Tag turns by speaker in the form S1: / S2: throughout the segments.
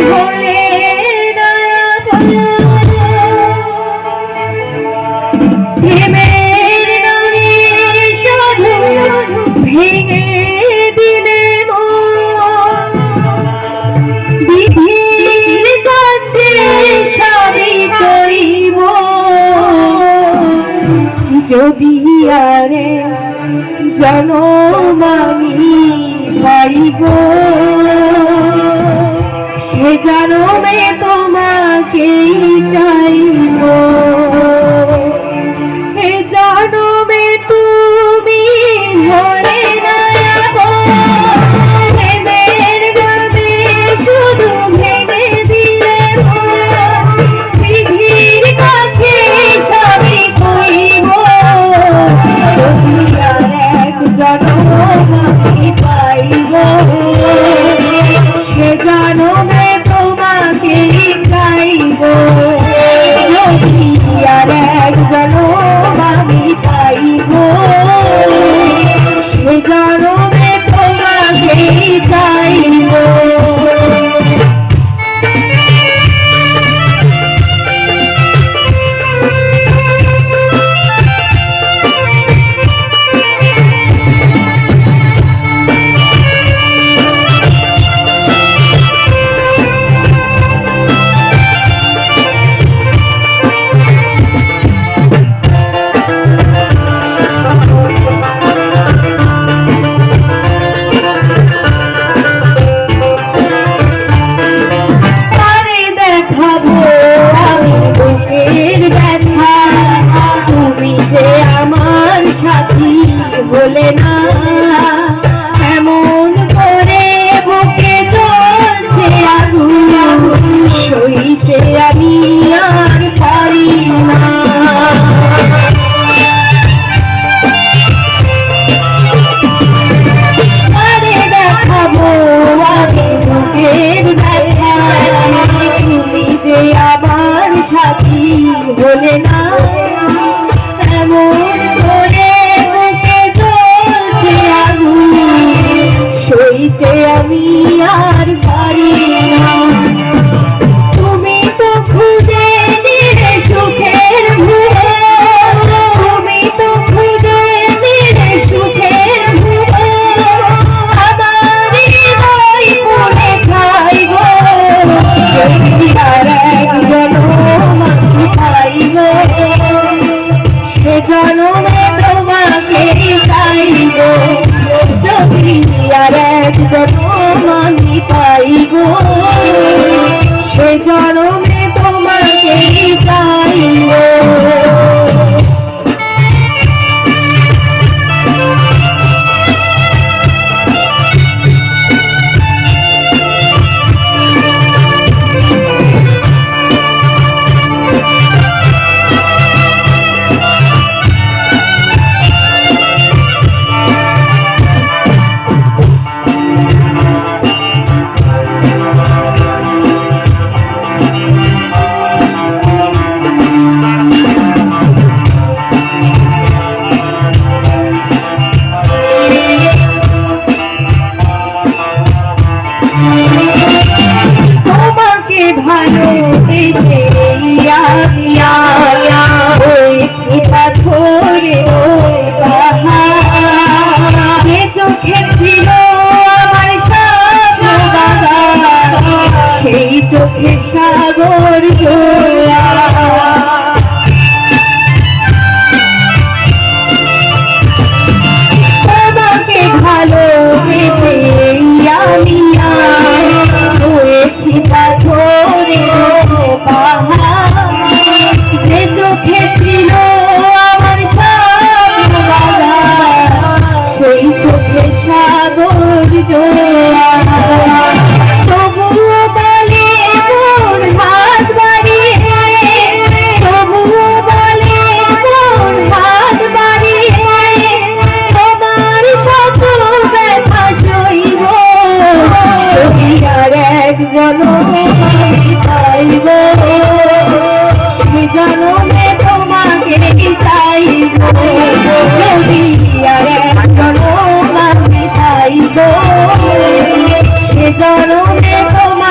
S1: হলে না প্রেমের নামে শুধু ভেঙে দিলে বিধির কাছে সবই কইব যদি আরে জনম আমি পাই গো সে জনমে তোমাকেই চাইব হে জনমে তুমি হলে না প্রেমের নামে শুধু ভেঙে দিলে বিধির কাছে সবই কইব যদি আর এক জনম আমি পাইব সে জনমে তোমাকেই চাইব যদি আর এক জনম আমি পাইব সে জনমে তোমাকেই চাইব বলে না এমন করে বুকে জ্বলছে আগুন সইতে আমি আর পারি না আরে দেখাবো আমি বুকের ব্যথা তুমি যে আমার সাথী বলে না এমন করে সইতে আমি আর পারি না তুমি তো খুঁজে দিলে সুখের ভুবন তুমি তো খুঁজে দিলে সুখের ভুবন আমার হৃদয় পুড়ে যাইব যদি আর এক জনম আমি পাইব সে জনমে তোমাকে চাইব যদি আর এক জনম আমি পাইব সে জনমে তোমাকে চাইব ভালোবেসে আমি হয়েছি পাথরে যে চোখে ছিল আমার স্বপ্ন সেই চোখে সাগর জোড়া তোমাকে ভালোবেসে আমি হয়েছি পাথরে যে চোখে ছিল আমার স্বপ্ন সেই চোখে সাগর জোড়া তবুও বলে তোর হাত বাড়িয়ে তবুও বলে তোর হাত বাড়িয়ে তোমার শত ব্যথা সইব যদি আর এক জনম আমি পাইব সে জনমে তোমাকে চাইব যদি আর এক জনম আমি পাইব সে জনমে তোমাকে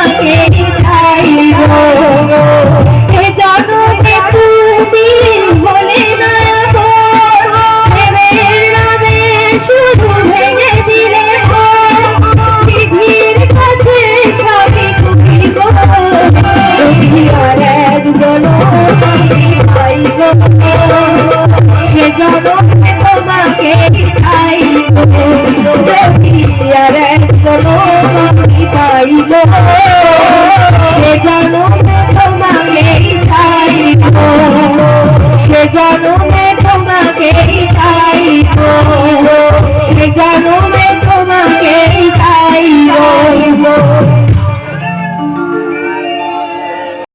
S1: জনমে তোমাকে চাইব যদি আর এক জনম আমি পাইব সে জনমে তোমাকে চাইব সে জনমে তোমাকে চাইব সে জনমে